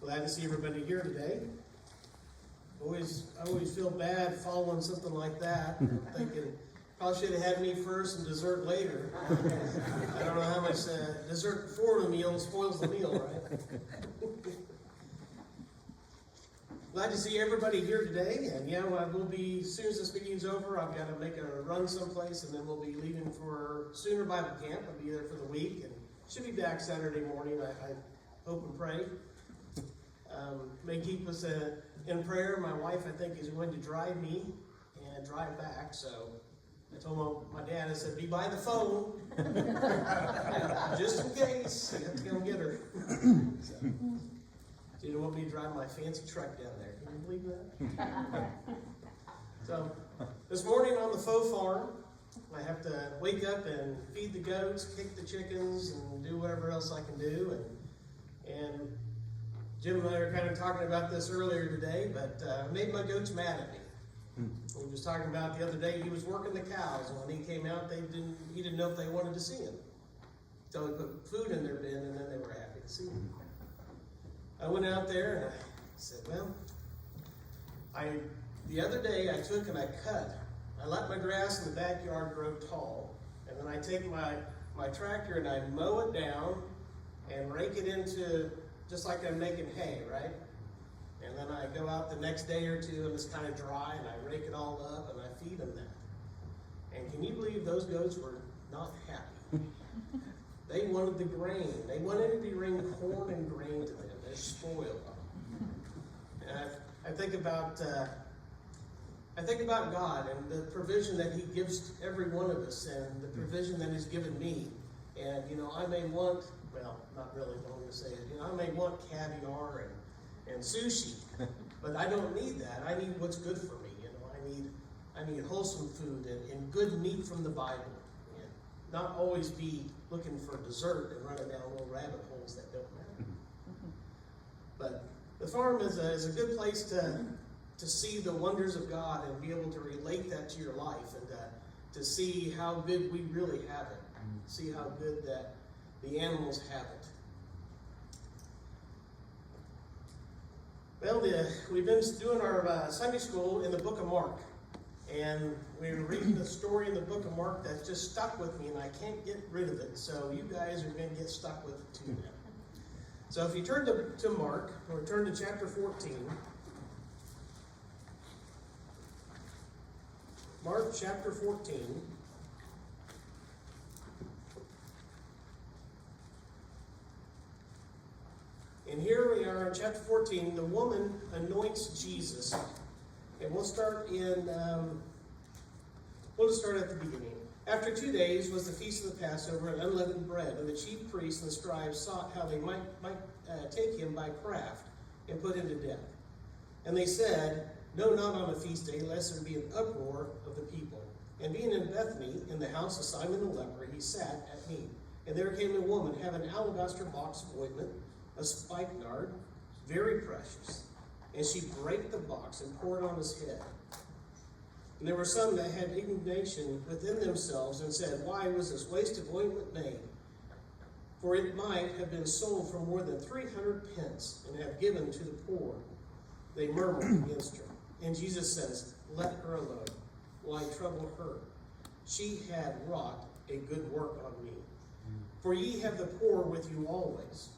Glad to see everybody here today. I always feel bad following something like that, thinking probably should have had me first and dessert later. I don't know how much dessert before the meal spoils the meal, right? Glad to see everybody here today, and yeah, we'll be, as soon as this meeting's over, I've got to make a run someplace, and then we'll be leaving for Sooner Bible Camp. I'll be there for the week, and should be back Saturday morning, I hope and pray. May keep us in prayer. My wife, I think, is going to drive me and drive back, so I told my dad, I said, be by the phone, just in case, you have to come get her. So you don't want me to drive my fancy truck down there. Can you believe that? So, this morning on the faux farm, I have to wake up and feed the goats, kick the chickens, and do whatever else I can do. And Jim and I were kind of talking about this earlier today, but made my goats mad at me. We was talking about the other day, he was working the cows, and when he came out, he didn't know if they wanted to see him. So he put food in their bin, and then they were happy to see him. I went out there and I said, well, the other day I took and I let my grass in the backyard grow tall, and then I take my tractor and I mow it down and rake it into, just like I'm making hay, right? And then I go out the next day or two and it's kind of dry and I rake it all up and I feed them that. And can you believe those goats were not happy? They wanted the grain. They wanted it to bring corn and grain to them. They're spoiled. And I think about God and the provision that He gives every one of us, and the provision that He's given me. And I may want, well, not really, don't want to say it. I may want caviar and sushi, but I don't need that. I need what's good for me. I need wholesome food and good meat from the Bible. Not always be looking for dessert and running down little rabbit holes that don't matter. But the farm is a good place to see the wonders of God and be able to relate that to your life, and to see how good we really have it. See how good that the animals have it. Well, we've been doing our Sunday school in the book of Mark. And we were reading the story in the book of Mark that just stuck with me, and I can't get rid of it. So you guys are going to get stuck with it too now. So if you turn to Mark, or turn to chapter 14. Mark chapter 14. And here we are in chapter 14. The woman anoints Jesus. And we'll start we'll just start at the beginning. After 2 days was the feast of the Passover and unleavened bread, and the chief priests and the scribes sought how they might take him by craft and put him to death. And they said, no, not on a feast day, lest there be an uproar of the people. And being in Bethany, in the house of Simon the leper, he sat at meat. And there came a woman having an alabaster box of ointment, a spikenard, very precious. And she brake the box and poured on his head. And there were some that had indignation within themselves and said, why was this waste of ointment made? For it might have been sold for more than 300 pence and have given to the poor. They murmured against her. And Jesus says, let her alone. Why trouble her? She had wrought a good work on me. For ye have the poor with you always.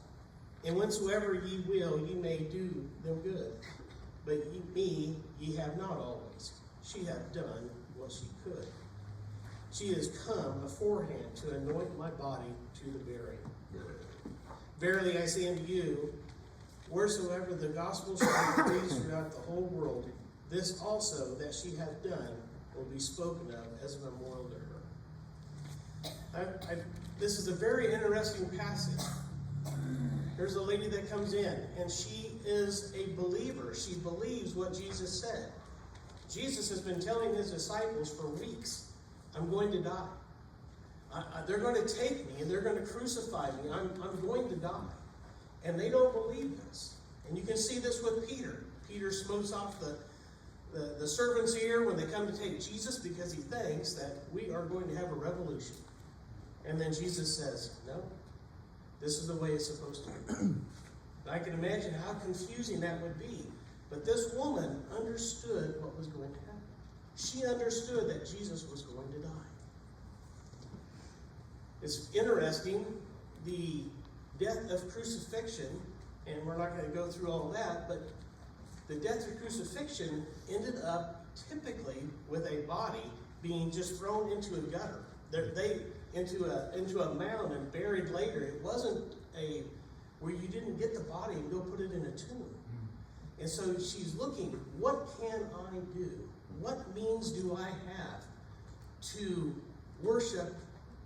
And whensoever ye will, ye may do them good. But me ye have not always. She hath done what she could. She is come aforehand to anoint my body to the burying. Verily I say unto you, wheresoever the gospel shall be preached throughout the whole world, this also that she hath done will be spoken of as a memorial to her. This is a very interesting passage. There's a lady that comes in, and she is a believer. She believes what Jesus said. Jesus has been telling his disciples for weeks, I'm going to die. They're going to take me, and they're going to crucify me. I'm going to die. And they don't believe this. And you can see this with Peter. Peter smokes off the servant's ear when they come to take Jesus because he thinks that we are going to have a revolution. And then Jesus says, no, this is the way it's supposed to be. And I can imagine how confusing that would be. But this woman understood what was going to happen. She understood that Jesus was going to die. It's interesting, the death of crucifixion, and we're not going to go through all that, but the death of crucifixion ended up typically with a body being just thrown into a gutter. Into a mound and buried later. It wasn't where you didn't get the body and go put it in a tomb. And so she's looking, what can I do? What means do I have to worship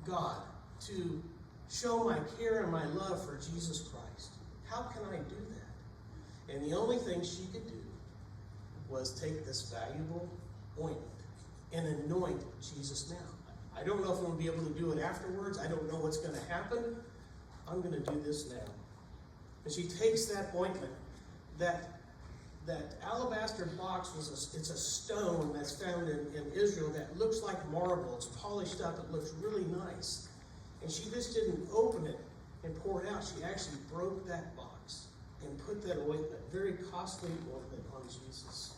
God, to show my care and my love for Jesus Christ? How can I do that? And the only thing she could do was take this valuable ointment and anoint Jesus now. I don't know if I'm going to be able to do it afterwards. I don't know what's going to happen. I'm going to do this now. And she takes that ointment, that alabaster box it's a stone that's found in Israel that looks like marble. It's polished up. It looks really nice. And she just didn't open it and pour it out. She actually broke that box and put that ointment, very costly ointment, on Jesus.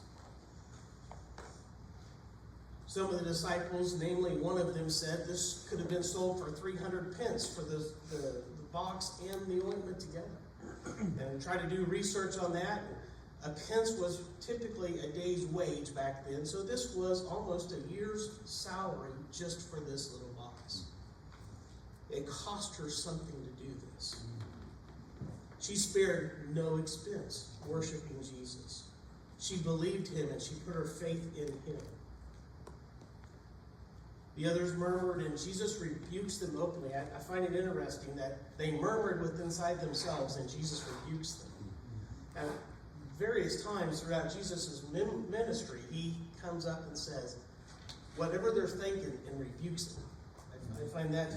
Some of the disciples, namely one of them, said this could have been sold for 300 pence for the box and the ointment together. And try to do research on that. A pence was typically a day's wage back then, so this was almost a year's salary just for this little box. It cost her something to do this. She spared no expense worshiping Jesus. She believed him and she put her faith in him. The others murmured, and Jesus rebukes them openly. I find it interesting that they murmured within inside themselves, and Jesus rebukes them. At various times throughout Jesus' ministry, he comes up and says whatever they're thinking and rebukes them. I find that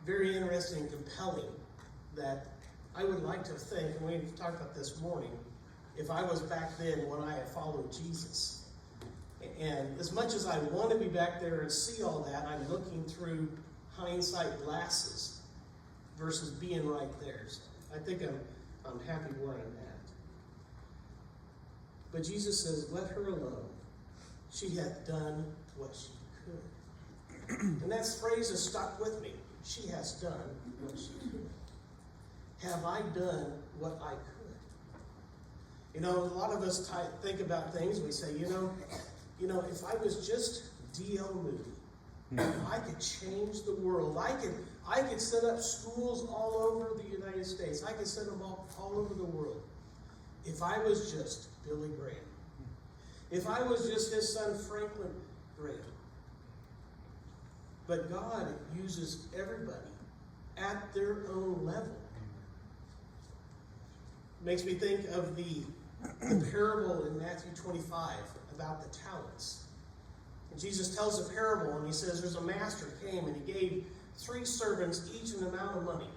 very interesting and compelling, that I would like to think, and we talked about this morning, if I was back then when I had followed Jesus. And as much as I want to be back there and see all that, I'm looking through hindsight glasses versus being right there. So I think I'm happy where I'm at. But Jesus says, let her alone. She hath done what she could. And that phrase has stuck with me. She has done what she could. Have I done what I could? You know, a lot of us think about things. We say, you know, if I was just D.L. Moody, I could change the world. I could set up schools all over the United States. I could set them all over the world. If I was just Billy Graham. If I was just his son Franklin Graham. But God uses everybody at their own level. Makes me think of the parable in Matthew 25 about the talents. And Jesus tells a parable, and he says there's a master came and he gave 3 servants each an amount of money.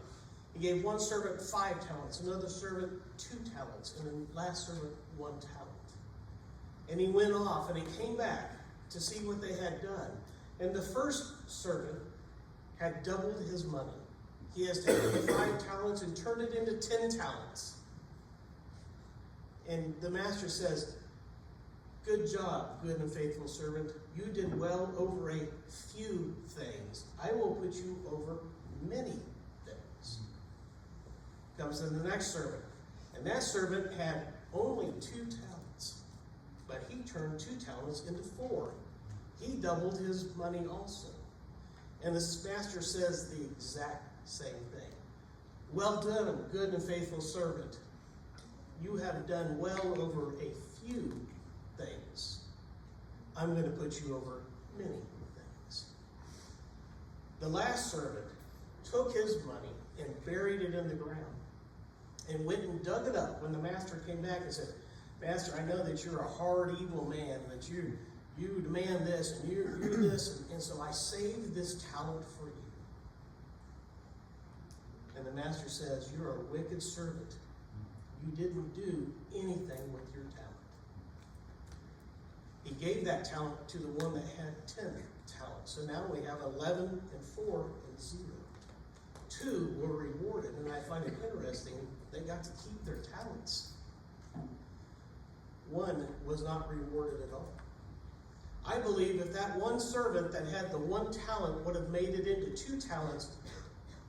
He gave one servant 5 talents, another servant 2 talents, and the last servant 1 talent. And he went off and he came back to see what they had done. And the first servant had doubled his money. He has taken the 5 talents and turned it into 10 talents. And the master says, good job, good and faithful servant. You did well over a few things. I will put you over many things. Comes in the next servant. And that servant had only 2 talents. But he turned 2 talents into 4. He doubled his money also. And the master says the exact same thing. Well done, good and faithful servant. You have done well over a few things. I'm going to put you over many things. The last servant took his money and buried it in the ground and went and dug it up when the master came back and said, Master, I know that you're a hard, evil man, that you demand this and you this, and so I saved this talent for you. And the master says, you're a wicked servant. You didn't do anything with your talent. He gave that talent to the one that had 10 talents. So now we have 11 and 4 and 0. 2 were rewarded, and I find it interesting. they got to keep their talents. One was not rewarded at all. I believe if that one servant that had the one talent would have made it into 2 talents,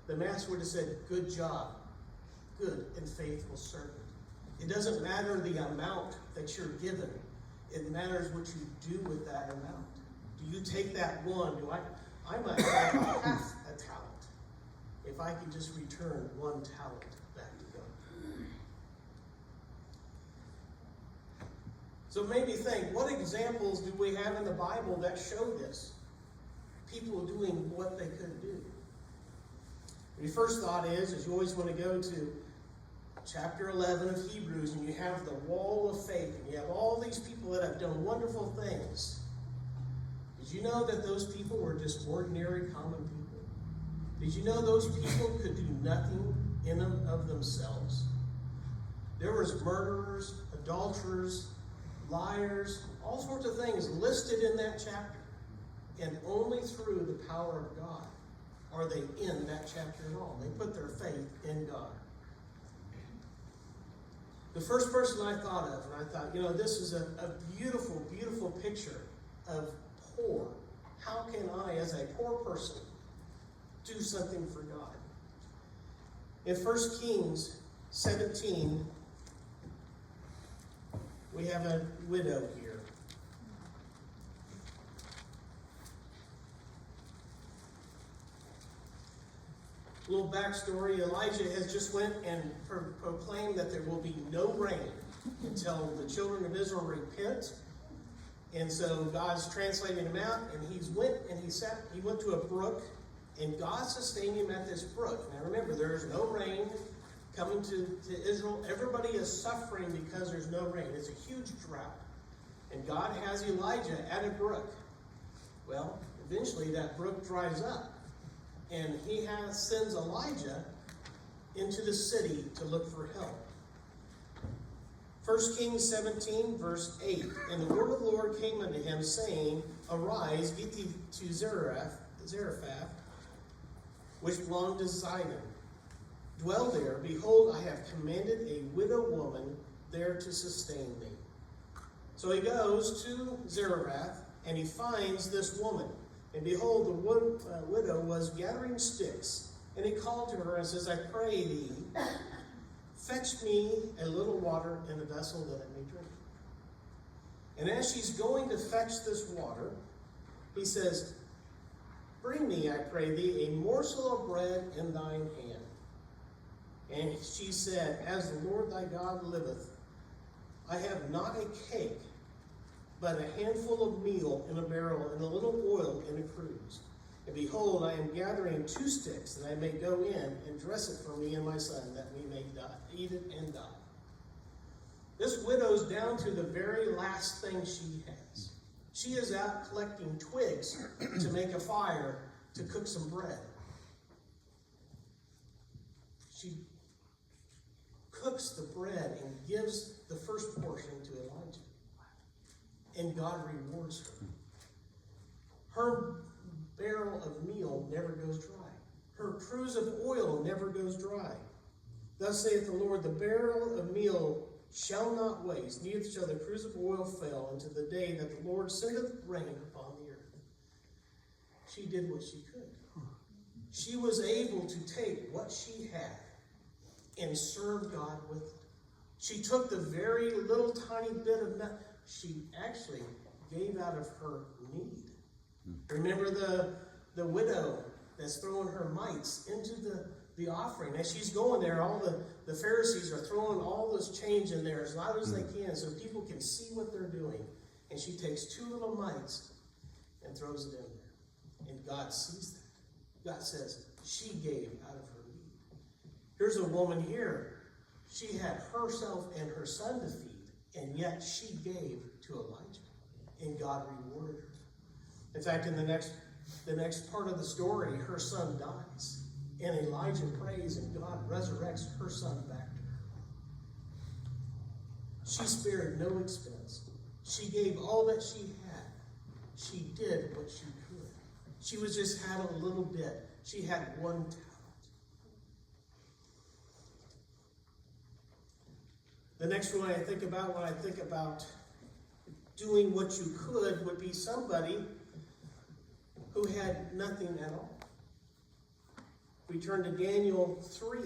the master would have said, good job, good and faithful servant. It doesn't matter the amount that you're given. It matters what you do with that amount. Do you take that one? I might have half a talent if I could just return 1 talent back to God. So it made me think, what examples do we have in the Bible that show this? People doing what they could do. Your first thought is you always want to go to chapter 11 of Hebrews, and you have the wall of faith, and you have all these people that have done wonderful things. Did you know that those people were just ordinary, common people? Did you know those people could do nothing in and of themselves? There was murderers, adulterers, liars, all sorts of things listed in that chapter. And only through the power of God are they in that chapter at all. They put their faith in God. The first person I thought of, and I thought, this is a beautiful, beautiful picture of poor. How can I, as a poor person, do something for God? In 1 Kings 17, we have a widow here. A little backstory, Elijah has just went and proclaimed that there will be no rain until the children of Israel repent. And so God's translating him out, and he went to a brook, and God sustained him at this brook. Now remember, there's no rain coming to Israel. Everybody is suffering because there's no rain. It's a huge drought. And God has Elijah at a brook. Well, eventually that brook dries up. And he sends Elijah into the city to look for help. 1 Kings 17, verse 8. And the word of the Lord came unto him, saying, Arise, get thee to Zarephath, which belonged to Sidon. Dwell there. Behold, I have commanded a widow woman there to sustain thee. So he goes to Zarephath, and he finds this woman. And behold, the widow was gathering sticks. And he called to her and says, I pray thee, fetch me a little water in a vessel that I may drink. And as she's going to fetch this water, he says, Bring me, I pray thee, a morsel of bread in thine hand. And she said, As the Lord thy God liveth, I have not a cake, but a handful of meal in a barrel, and a little oil in a cruse. And behold, I am gathering 2 sticks, that I may go in and dress it for me and my son, that we may eat it and die. This widow's down to the very last thing she has. She is out collecting twigs to make a fire to cook some bread. She cooks the bread and gives the first portion to Elijah. And God rewards her. Her barrel of meal never goes dry. Her cruse of oil never goes dry. Thus saith the Lord, the barrel of meal shall not waste, neither shall the cruse of oil fail until the day that the Lord sendeth rain upon the earth. She did what she could. She was able to take what she had and serve God with it. She took the very little tiny bit of nut. She actually gave out of her need. Remember the widow that's throwing her mites into the offering. As she's going there, all the Pharisees are throwing all this change in there as loud as they can so people can see what they're doing. And she takes 2 little mites and throws it in there. And God sees that. God says she gave out of her need. Here's a woman here. She had herself and her son to feed, and yet she gave to Elijah. And God rewarded her. In fact, in the next part of the story, her son dies. And Elijah prays, and God resurrects her son back to her. She spared no expense. She gave all that she had. She did what she could. She was just had a little bit. She had 1 talent. The next one I think about when I think about doing what you could would be somebody who had nothing at all. We turn to Daniel 3.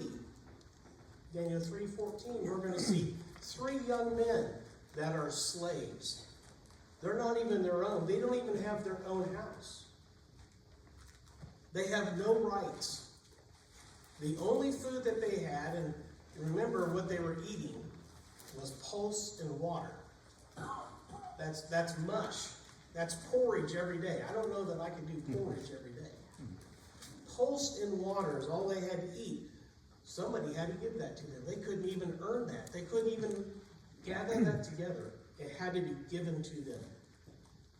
Daniel 3:14, we're going to see 3 young men that are slaves. They're not even their own. They don't even have their own house. They have no rights. The only food that they had, and remember what they were eating, was pulse and water. That's mush. That's porridge every day. I don't know that I could do porridge every day. Pulse and water is all they had to eat. Somebody had to give that to them. They couldn't even earn that. They couldn't even gather that together. It had to be given to them.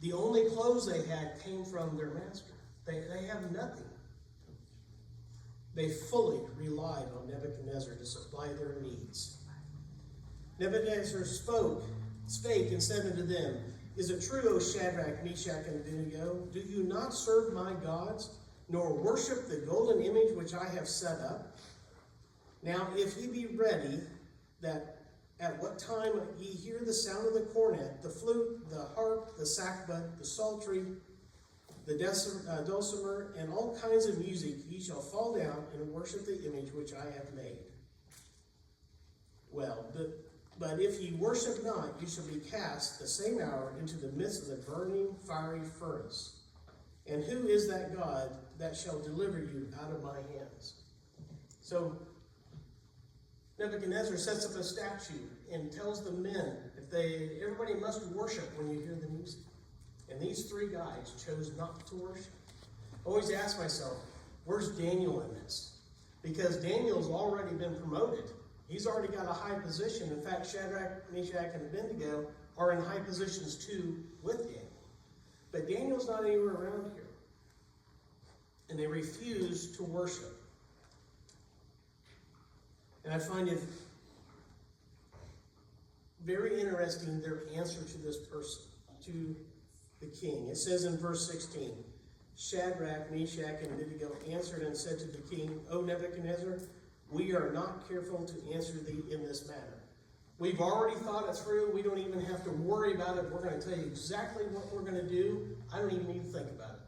The only clothes they had came from their master. They have nothing. They fully relied on Nebuchadnezzar to supply their needs. Nebuchadnezzar spake and said unto them, Is it true, O Shadrach, Meshach, and Abednego? Do you not serve my gods, nor worship the golden image which I have set up? Now, if ye be ready, that at what time ye hear the sound of the cornet, the flute, the harp, the sackbut, the psaltery, the dulcimer, and all kinds of music, ye shall fall down and worship the image which I have made. Well, but if ye worship not, ye shall be cast the same hour into the midst of the burning fiery furnace. And who is that God that shall deliver you out of my hands? So Nebuchadnezzar sets up a statue and tells the men everybody must worship when you hear the music. And these 3 guys chose not to worship. I always ask myself, where's Daniel in this? Because Daniel's already been promoted. He's already got a high position. In fact, Shadrach, Meshach, and Abednego are in high positions too with Daniel. But Daniel's not anywhere around here. And they refuse to worship. And I find it very interesting, their answer to this person, to the king. It says in verse 16, Shadrach, Meshach, and Abednego answered and said to the king, O Nebuchadnezzar, we are not careful to answer thee in this matter. We've already thought it through. We don't even have to worry about it. We're going to tell you exactly what we're going to do. I don't even need to think about it.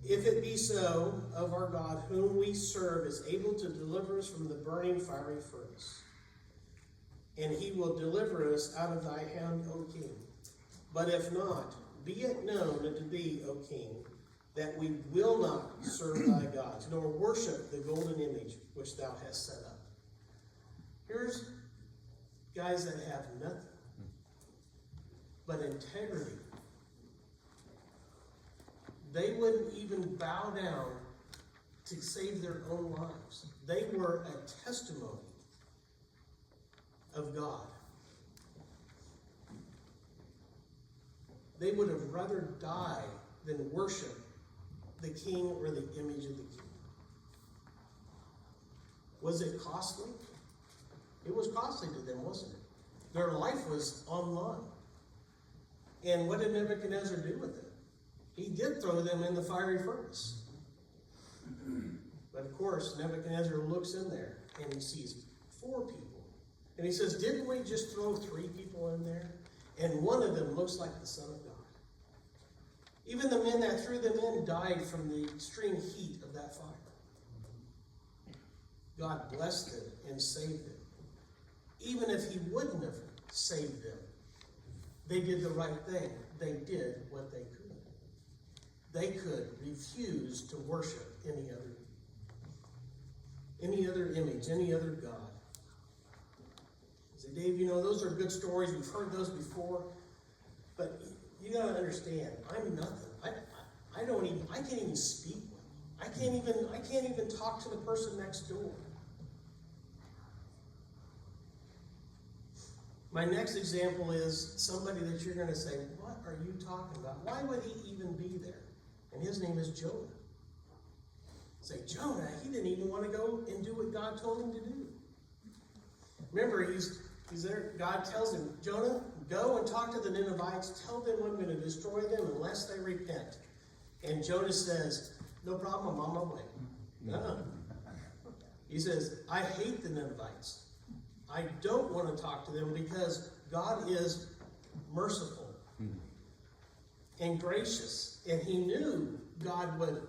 If it be so, of our God, whom we serve, is able to deliver us from the burning fiery furnace, and he will deliver us out of thy hand, O king. But if not, be it known unto thee, O king, that we will not serve thy gods, nor worship the golden image which thou hast set up. Here's guys that have nothing but integrity. They wouldn't even bow down to save their own lives. They were a testimony of God. They would have rather die than worship the king or the image of the king. Was it costly? It was costly to them, wasn't it? Their life was on the line. And what did Nebuchadnezzar do with it? He did throw them in the fiery furnace. But of course, Nebuchadnezzar looks in there and he sees 4 people. And he says, didn't we just throw 3 people in there? And one of them looks like the Son of God. Even the men that threw them in died from the extreme heat of that fire. God blessed them and saved them. Even if he wouldn't have saved them, they did the right thing. They did what they could. They could refuse to worship any other image, any other God. I said, Dave, those are good stories. We've heard those before. But you got to understand, I'm nothing. I can't even speak well. I can't even talk to the person next door. My next example is somebody that you're going to say, what are you talking about? Why would he even be there? And his name is Jonah. Say, Jonah, he didn't even want to go and do what God told him to do. Remember, he's there. God tells him, Jonah, go and talk to the Ninevites. Tell them I'm going to destroy them unless they repent. And Jonah says, no problem, I'm on my way. No. He says, I hate the Ninevites. I don't want to talk to them because God is merciful and gracious. And he knew God would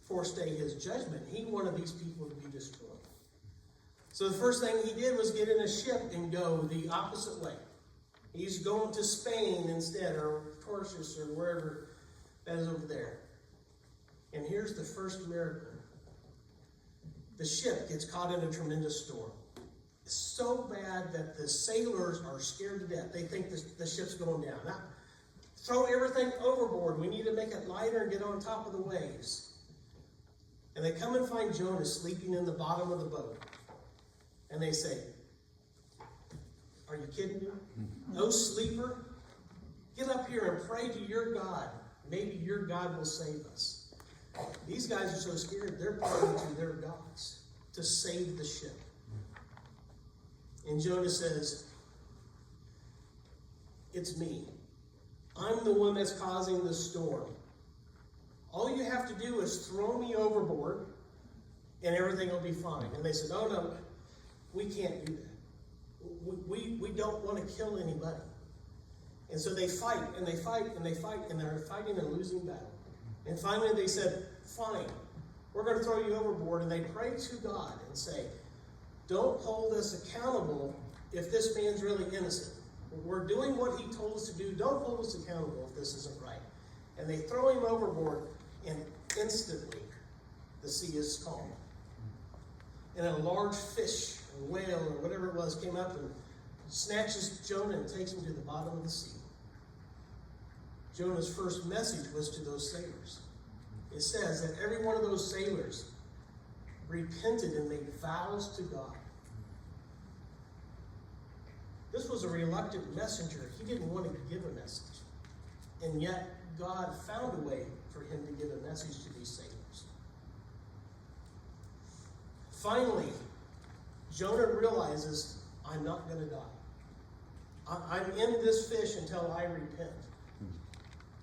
forestay his judgment. He wanted these people to be destroyed. So the first thing he did was get in a ship and go the opposite way. He's going to Spain instead, or Tarsus, or wherever that is over there. And here's the first miracle. The ship gets caught in a tremendous storm. It's so bad that the sailors are scared to death. They think the ship's going down. Now, throw everything overboard. We need to make it lighter and get on top of the waves. And they come and find Jonah sleeping in the bottom of the boat. And they say, "Are you kidding me? Oh, sleeper, get up here and pray to your God. Maybe your God will save us." These guys are so scared, they're praying to their gods to save the ship. And Jonah says, "It's me. I'm the one that's causing the storm. All you have to do is throw me overboard and everything will be fine." And they said, "Oh no, we can't do that. We don't want to kill anybody." And so they fight and they fight and they fight, and they're fighting a losing battle. And finally they said, "Fine, we're going to throw you overboard." And they pray to God and say, "Don't hold us accountable if this man's really innocent. We're doing what he told us to do. Don't hold us accountable if this isn't right." And they throw him overboard, and instantly the sea is calm. And a large fish, or whale, or whatever it was, came up and snatches Jonah and takes him to the bottom of the sea. Jonah's first message was to those sailors. It says that every one of those sailors repented and made vows to God. This was a reluctant messenger. He didn't want to give a message. And yet, God found a way for him to give a message to these sailors. Finally, Jonah realizes, I'm not going to die. I'm in this fish until I repent.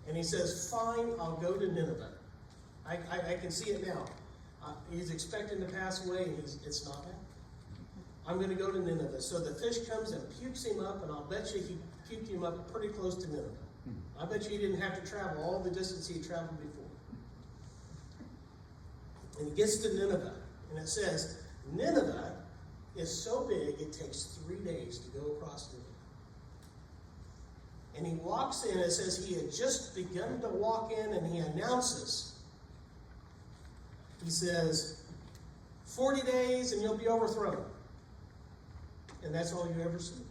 And he says, "Fine, I'll go to Nineveh." I can see it now. He's expecting to pass away, and it's not happening. "I'm going to go to Nineveh." So the fish comes and pukes him up, and I'll bet you he puked him up pretty close to Nineveh. I bet you he didn't have to travel all the distance he traveled before. And he gets to Nineveh, and it says, Nineveh is so big it takes 3 days to go across Nineveh. And he walks in, it says he had just begun to walk in, and he announces, he says, 40 days and you'll be overthrown. And that's all you ever see.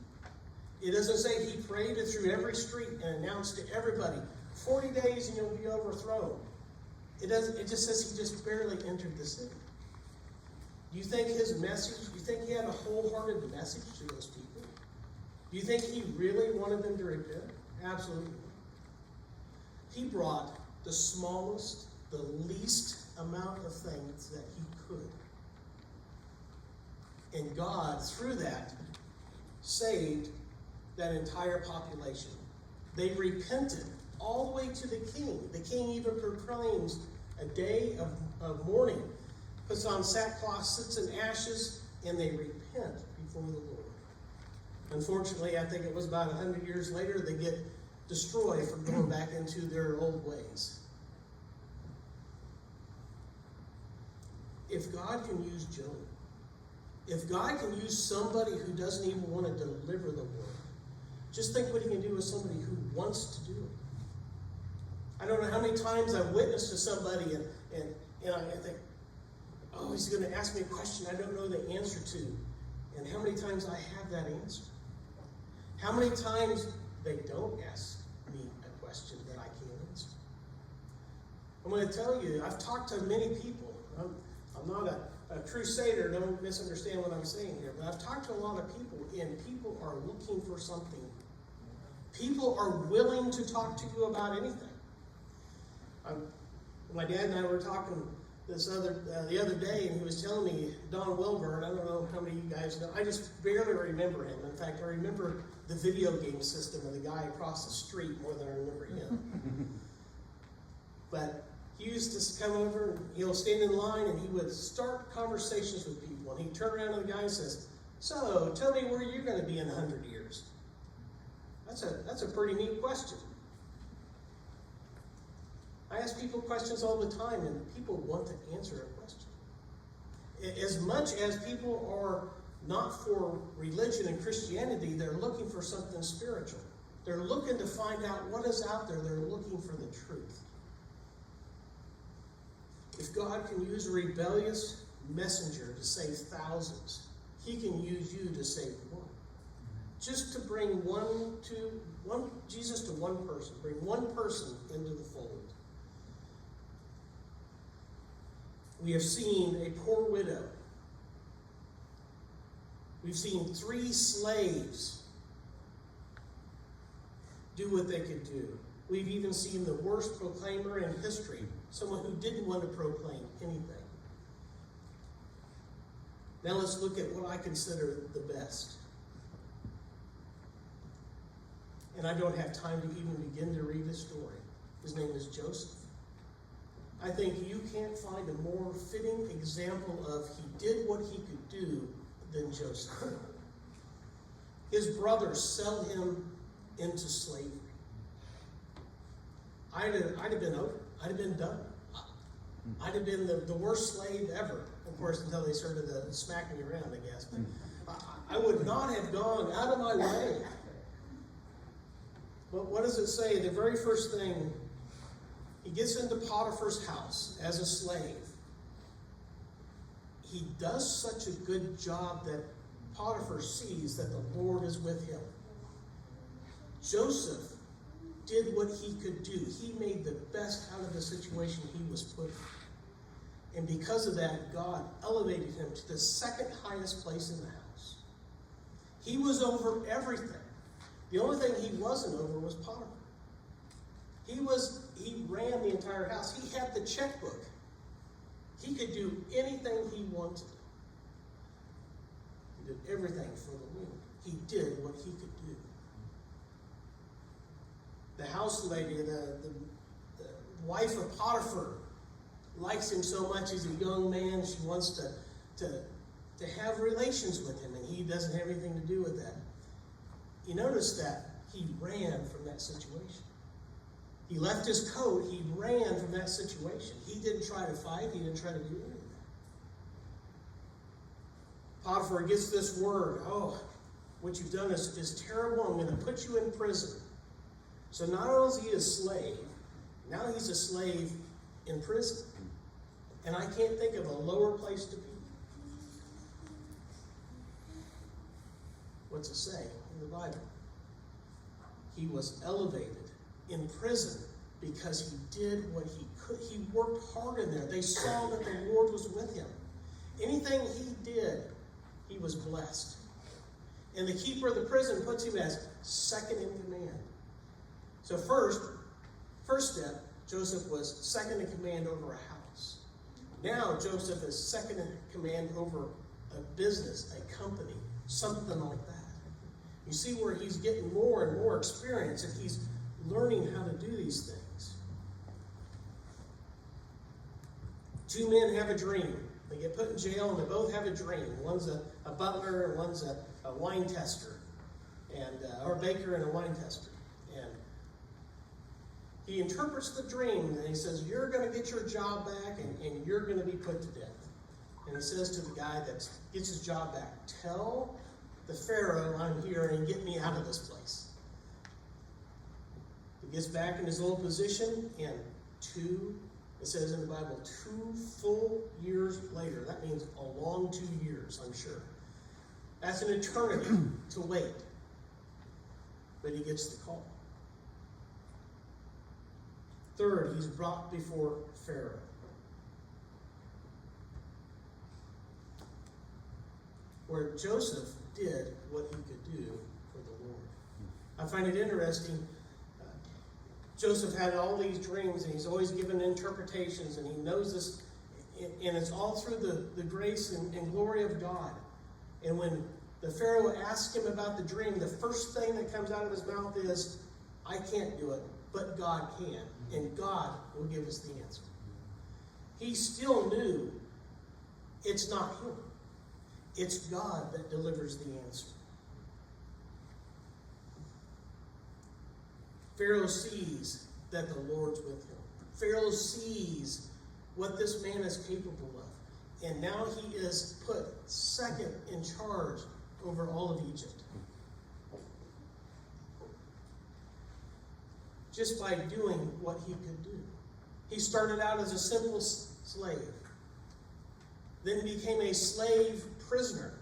It doesn't say he paraded through every street and announced to everybody, 40 days and you'll be overthrown. It just says he just barely entered the city. Do you think his message, do you think he had a wholehearted message to those people? Do you think he really wanted them to repent? Absolutely. He brought the smallest, the least amount of things that he could. And God, through that, saved that entire population. They repented all the way to the king. The king even proclaims a day of mourning, puts on sackcloth, sits in ashes, and they repent before the Lord. Unfortunately, I think it was about 100 years later, they get destroyed for going back into their old ways. If God can use Jonah, if God can use somebody who doesn't even want to deliver the word, just think what he can do with somebody who wants to do it. I don't know how many times I've witnessed to somebody and I think, oh, he's going to ask me a question I don't know the answer to. And how many times I have that answer. How many times they don't ask me a question that I can't answer. I'm going to tell you, I've talked to many people. I'm not a crusader, don't misunderstand what I'm saying here, but I've talked to a lot of people, and people are looking for something. People are willing to talk to you about anything. My dad and I were talking the other day, and he was telling me, Don Wilburn, I don't know how many of you guys know, I just barely remember him. In fact, I remember the video game system of the guy across the street more than I remember him. But he used to come over, and he'll stand in line, and he would start conversations with people. And he'd turn around to the guy and says, So, tell me where you're going to be in 100 years. That's a pretty neat question. I ask people questions all the time, and people want to answer a question. As much as people are not for religion and Christianity, they're looking for something spiritual. They're looking to find out what is out there. They're looking for the truth. If God can use a rebellious messenger to save thousands, he can use you to save one. Just to bring Jesus to one person, bring one person into the fold. We have seen a poor widow. We've seen 3 slaves do what they could do. We've even seen the worst proclaimer in history, someone who didn't want to proclaim anything. Now let's look at what I consider the best. And I don't have time to even begin to read his story. His name is Joseph. I think you can't find a more fitting example of he did what he could do than Joseph. His brothers sold him into slavery. I'd have been over. I'd have been done. I'd have been the worst slave ever. Of course, until they started smacking me around, I guess. But I would not have gone out of my way. But what does it say? The very first thing, he gets into Potiphar's house as a slave. He does such a good job that Potiphar sees that the Lord is with him. Joseph did what he could do. He made the best out of the situation he was put in. And because of that, God elevated him to the second highest place in the house. He was over everything. The only thing he wasn't over was Potiphar. He ran the entire house. He had the checkbook. He could do anything he wanted. He did everything for the Lord. He did what he could do. The house lady, the wife of Potiphar, likes him so much. He's a young man. She wants to have relations with him, and he doesn't have anything to do with that. You notice that he ran from that situation. He left his coat. He ran from that situation. He didn't try to fight. He didn't try to do anything. Potiphar gets this word, oh, what you've done is terrible. I'm going to put you in prison. So not only is he a slave, now he's a slave in prison. And I can't think of a lower place to be. What's it say in the Bible? He was elevated in prison because he did what he could. He worked hard in there. They saw that the Lord was with him. Anything he did, he was blessed. And the keeper of the prison puts him as second in command. So first step, Joseph was second in command over a house. Now Joseph is second in command over a business, a company, something like that. You see where he's getting more and more experience, and he's learning how to do these things. 2 men have a dream. They get put in jail, and they both have a dream. One's a butler, and one's a wine tester, or a baker and a wine tester. And he interprets the dream, and he says, you're going to get your job back, and you're going to be put to death. And he says to the guy that gets his job back, tell the Pharaoh I'm here and get me out of this place. He gets back in his old position, and it says in the Bible, 2 full years later. That means a long 2 years, I'm sure. That's an eternity to wait. But he gets the call. Third, he's brought before Pharaoh. Where Joseph did what he could do for the Lord. I find it interesting. Joseph had all these dreams, and he's always given interpretations, and he knows this, and it's all through the grace and glory of God. And when the Pharaoh asks him about the dream, the first thing that comes out of his mouth is, I can't do it, but God can, and God will give us the answer. He still knew it's not him. It's God that delivers the answer. Pharaoh sees that the Lord's with him. Pharaoh sees what this man is capable of. And now he is put second in charge over all of Egypt. Just by doing what he could do. He started out as a simple slave. Then became a slave prisoner.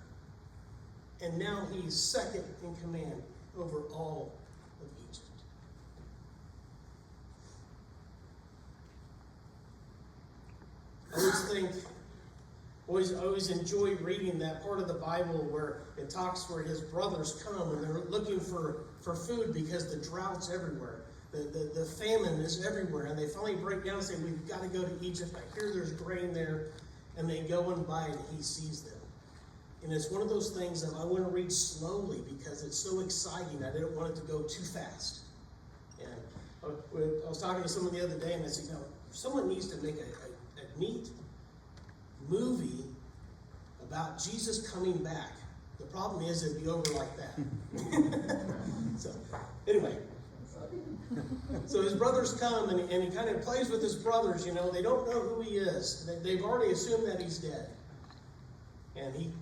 And now he's second in command over all of Egypt. I always enjoy reading that part of the Bible where it talks where his brothers come and they're looking for food because the drought's everywhere. The famine is everywhere. And they finally break down and say, we've got to go to Egypt. I hear there's grain there. And they go and buy it and he sees them. And it's one of those things that I want to read slowly because it's so exciting. I didn't want it to go too fast. And I was talking to someone the other day and I said, someone needs to make a neat movie about Jesus coming back. The problem is it'd be over like that. So, anyway. So his brothers come and he kind of plays with his brothers, They don't know who he is. They've already assumed that he's dead. And he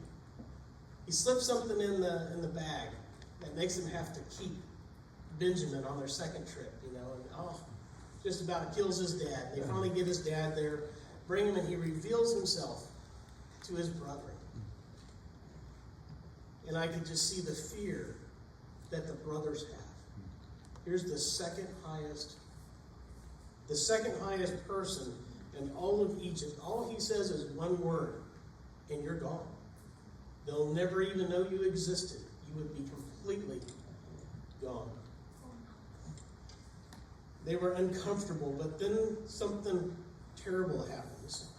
slips something in the bag that makes them have to keep Benjamin on their second trip, and just about kills his dad. They finally get his dad there, bring him, and he reveals himself to his brother. And I could just see the fear that the brothers have. Here's the second highest person in all of Egypt. All he says is one word, and you're gone. They'll never even know you existed. You would be completely gone. They were uncomfortable, but then something terrible happens.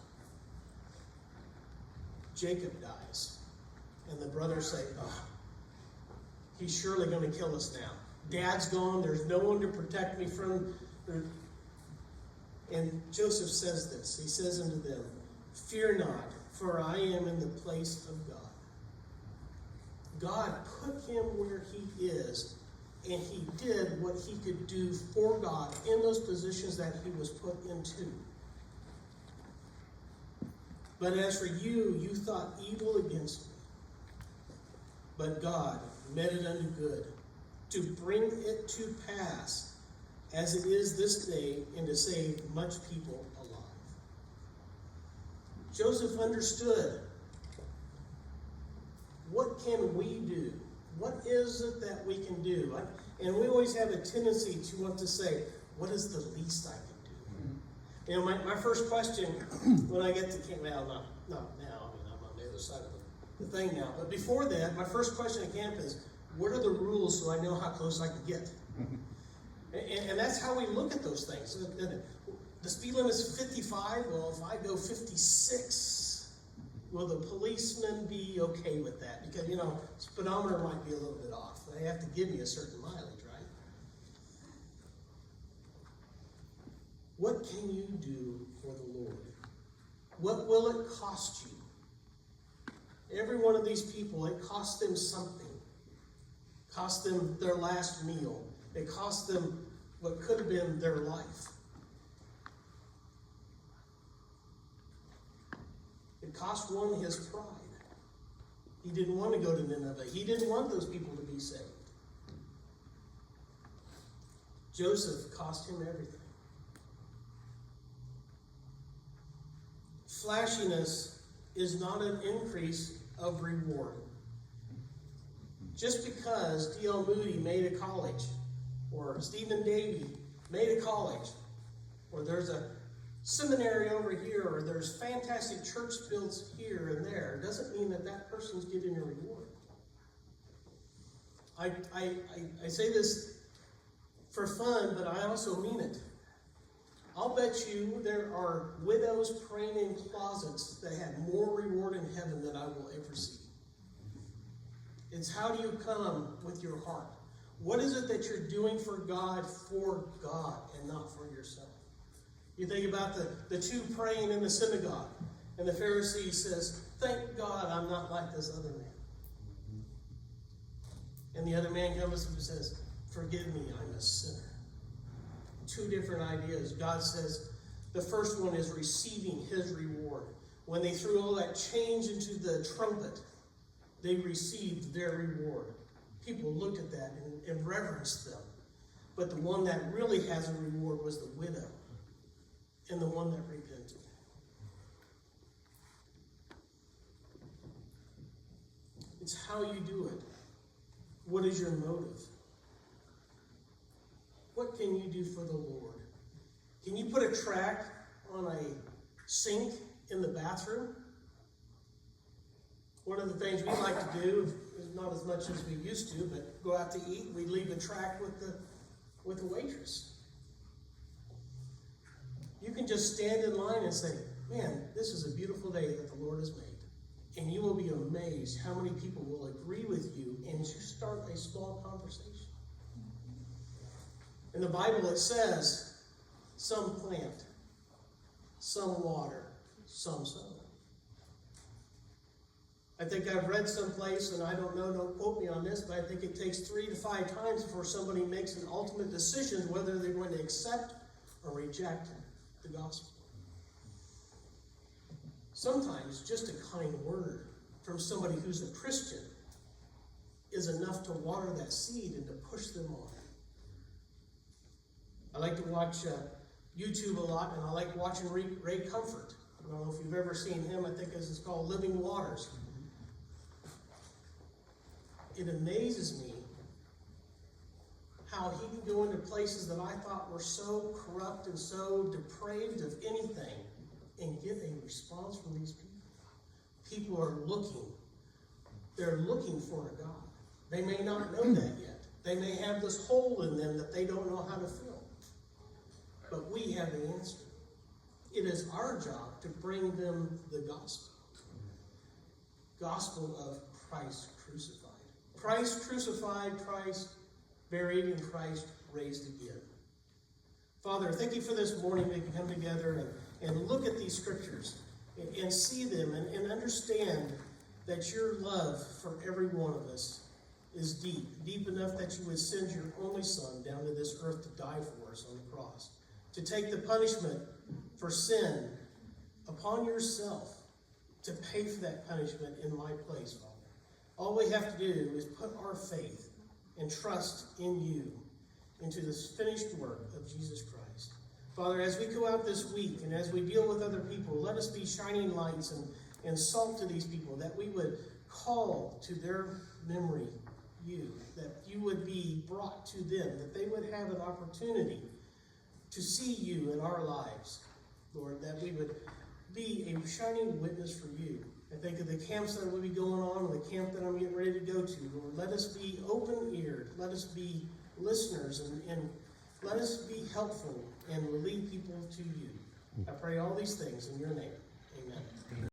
Jacob dies, and the brothers say, he's surely going to kill us now. Dad's gone. There's no one to protect me from. And Joseph says this. He says unto them, fear not, for I am in the place of God. God put him where he is, and he did what he could do for God in those positions that he was put into. But as for you, you thought evil against me. But God meant it unto good, to bring it to pass as it is this day, and to save much people alive. Joseph understood, what can we do? What is it that we can do? And we always have a tendency to want to say, what is the least I can do? My first question when I get to camp, well, not now, I'm on the other side of the thing now, but before that, my first question at camp is, what are the rules so I know how close I can get? And that's how we look at those things. The speed limit is 55. Well, if I go 56, will the policeman be okay with that? Because, speedometer might be a little bit off. They have to give me a certain mileage, right? What can you do for the Lord? What will it cost you? Every one of these people, it cost them something. It cost them their last meal. It cost them what could have been their life. It cost one his pride. He didn't want to go to Nineveh. He didn't want those people to be saved. Joseph cost him everything. Flashiness is not an increase of reward. Just because D.L. Moody made a college, or Stephen Davey made a college, or there's a seminary over here, or there's fantastic church built here and there, doesn't mean that that person's getting a reward. I say this for fun, but I also mean it. I'll bet you there are widows praying in closets that have more reward in heaven than I will ever see. It's how do you come with your heart? What is it that you're doing for God and not for yourself? You think about the two praying in the synagogue, And the Pharisee says, thank God I'm not like this other man. And the other man comes and says, forgive me, I'm a sinner. Two different ideas. God says the first one is receiving his reward. When they threw all that change into the trumpet, they received their reward. People looked at that and reverenced them. But the one that really has a reward was the widow and the one that repented. It's how you do it. What is your motive? What can you do for the Lord? Can you put a tract on a sink in the bathroom? One of the things we like to do, not as much as we used to, but go out to eat, we leave a tract with the waitress. You can just stand in line and say, man, this is a beautiful day that the Lord has made. And you will be amazed how many people will agree with you and you start a small conversation. In the Bible it says, some plant, some water, some sow. I think I've read someplace, and I don't know, don't quote me on this, but I think it takes 3 to 5 times before somebody makes an ultimate decision whether they're going to accept or reject the gospel. Sometimes just a kind word from somebody who's a Christian is enough to water that seed and to push them on. I like to watch YouTube a lot, and I like watching Ray Comfort. I don't know if you've ever seen him. I think it's called Living Waters. It amazes me how he can go into places that I thought were so corrupt and so depraved of anything and get a response from these people. People are looking. They're looking for a God. They may not know that yet. They may have this hole in them that they don't know how to fill. But we have the answer. It is our job to bring them the gospel. Gospel of Christ crucified. Christ crucified, Christ buried, and Christ raised again. Father, thank you for this morning we can come together and look at these scriptures and see them and understand that your love for every one of us is deep. Deep enough that you would send your only Son down to this earth to die for us on the cross. To take the punishment for sin upon yourself, to pay for that punishment in my place, Father. All we have to do is put our faith and trust in you, into this finished work of Jesus Christ. Father, as we go out this week and as we deal with other people, let us be shining lights and salt to these people, that we would call to their memory you, that you would be brought to them, that they would have an opportunity to see you in our lives, Lord, that we would be a shining witness for you. I think of the camps that will be going on and the camp that I'm getting ready to go to. Lord, let us be open-eared. Let us be listeners and let us be helpful and lead people to you. I pray all these things in your name. Amen.